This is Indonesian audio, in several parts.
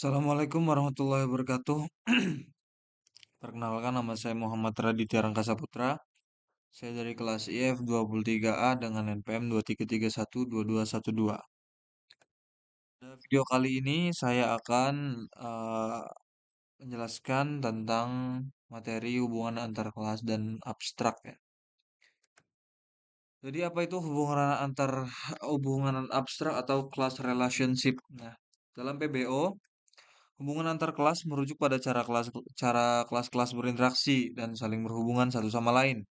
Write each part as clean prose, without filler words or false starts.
Assalamualaikum warahmatullahi wabarakatuh. Perkenalkan nama saya Muhammad Raditya Rangkasa Putra. Saya dari kelas IF 23A dengan NPM 23312212. Pada video kali ini saya akan menjelaskan tentang materi hubungan antar kelas dan abstrak ya. Jadi apa itu hubungan abstrak atau class relationship? Nah, dalam PBO hubungan antar kelas merujuk pada cara kelas-kelas berinteraksi dan saling berhubungan satu sama lain.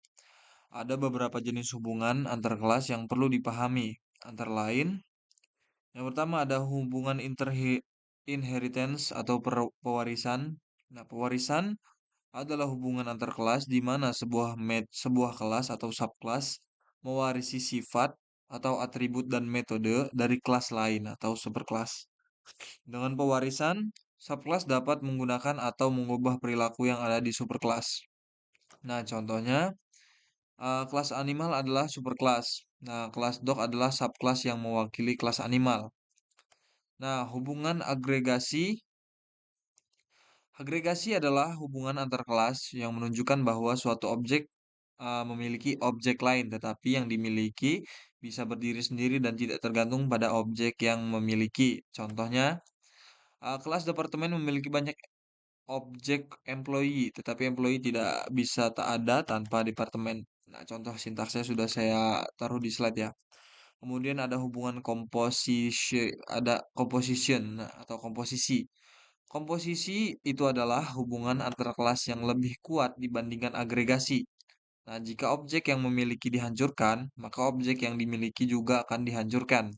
Ada beberapa jenis hubungan antar kelas yang perlu dipahami. Antara lain, yang pertama ada hubungan inheritance atau pewarisan. Nah, pewarisan adalah hubungan antar kelas di mana sebuah kelas atau subkelas mewarisi sifat atau atribut dan metode dari kelas lain atau superkelas. Dengan pewarisan, subkelas dapat menggunakan atau mengubah perilaku yang ada di superkelas. Nah, contohnya, kelas animal adalah superkelas. Nah, kelas dog adalah subkelas yang mewakili kelas animal. Nah, hubungan agregasi. Agregasi adalah hubungan antar kelas yang menunjukkan bahwa suatu objek memiliki objek lain, tetapi yang dimiliki bisa berdiri sendiri dan tidak tergantung pada objek yang memiliki. Contohnya, kelas departemen memiliki banyak objek employee, tetapi employee tidak bisa tak ada tanpa departemen. Nah, contoh sintaksnya sudah saya taruh di slide ya. Kemudian ada hubungan composition, nah, atau komposisi. Komposisi itu adalah hubungan antara kelas yang lebih kuat dibandingkan agregasi. Nah, jika objek yang memiliki dihancurkan, maka objek yang dimiliki juga akan dihancurkan.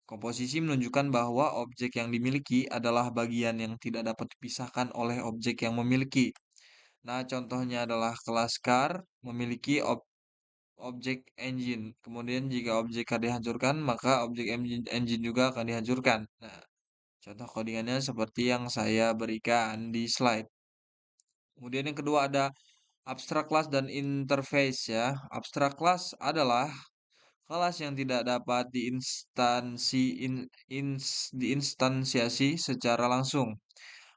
Komposisi menunjukkan bahwa objek yang dimiliki adalah bagian yang tidak dapat dipisahkan oleh objek yang memiliki. Nah, contohnya adalah kelas car memiliki objek engine. Kemudian jika objek car dihancurkan, maka objek engine juga akan dihancurkan. Nah, contoh codingannya seperti yang saya berikan di slide. Kemudian yang kedua ada abstrak class dan interface ya. Abstrak class adalah kelas yang tidak dapat diinstansiasi secara langsung.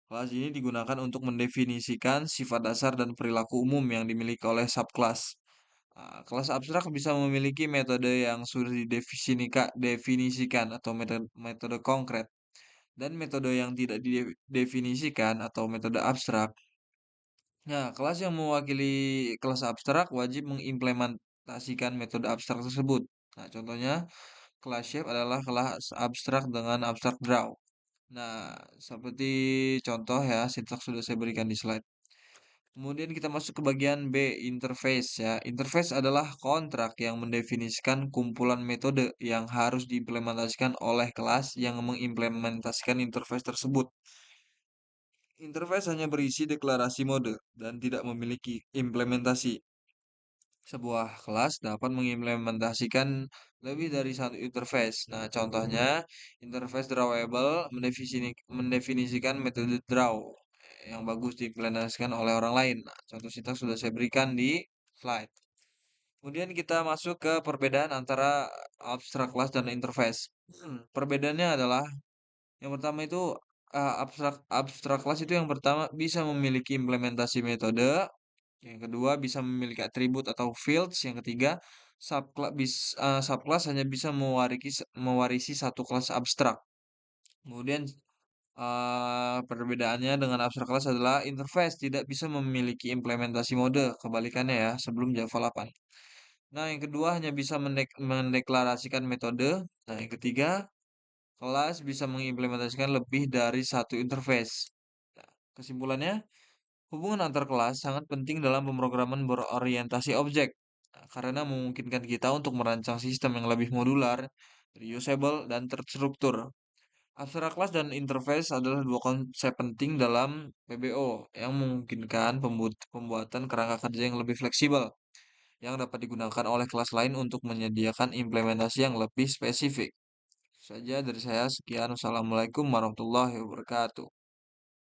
Kelas ini digunakan untuk mendefinisikan sifat dasar dan perilaku umum yang dimiliki oleh subkelas. Kelas abstrak bisa memiliki metode yang sudah didefinisikan atau metode konkret dan metode yang tidak didefinisikan atau metode abstrak. Nah, kelas yang mewakili kelas abstrak wajib mengimplementasikan metode abstrak tersebut. Nah, contohnya kelas shape adalah kelas abstrak dengan abstrak draw. Nah, seperti contoh ya, sintaks sudah saya berikan di slide. Kemudian kita masuk ke bagian B, interface ya. Interface adalah kontrak yang mendefinisikan kumpulan metode yang harus diimplementasikan oleh kelas yang mengimplementasikan interface tersebut. Interface hanya berisi deklarasi mode dan tidak memiliki implementasi. Sebuah kelas dapat mengimplementasikan lebih dari satu interface. Nah, contohnya interface drawable mendefinisikan metode draw yang bagus diimplementasikan oleh orang lain. Nah, contoh sintaks sudah saya berikan di slide. Kemudian kita masuk ke perbedaan antara abstract class dan interface. Perbedaannya adalah yang pertama itu abstrak kelas itu yang pertama bisa memiliki implementasi metode, yang kedua bisa memiliki atribut atau fields, yang ketiga subclass hanya bisa mewarisi satu kelas abstrak. Kemudian perbedaannya dengan abstrak kelas adalah interface tidak bisa memiliki implementasi mode, kebalikannya ya sebelum Java 8. Nah, yang kedua hanya bisa mendeklarasikan metode. Nah, yang ketiga kelas bisa mengimplementasikan lebih dari satu interface. Nah, kesimpulannya, hubungan antar kelas sangat penting dalam pemrograman berorientasi objek, nah, karena memungkinkan kita untuk merancang sistem yang lebih modular, reusable, dan terstruktur. Abstrak kelas dan interface adalah dua konsep penting dalam PBO yang memungkinkan pembuatan kerangka kerja yang lebih fleksibel, yang dapat digunakan oleh kelas lain untuk menyediakan implementasi yang lebih spesifik. Saja dari saya, sekian. Wassalamualaikum warahmatullahi wabarakatuh.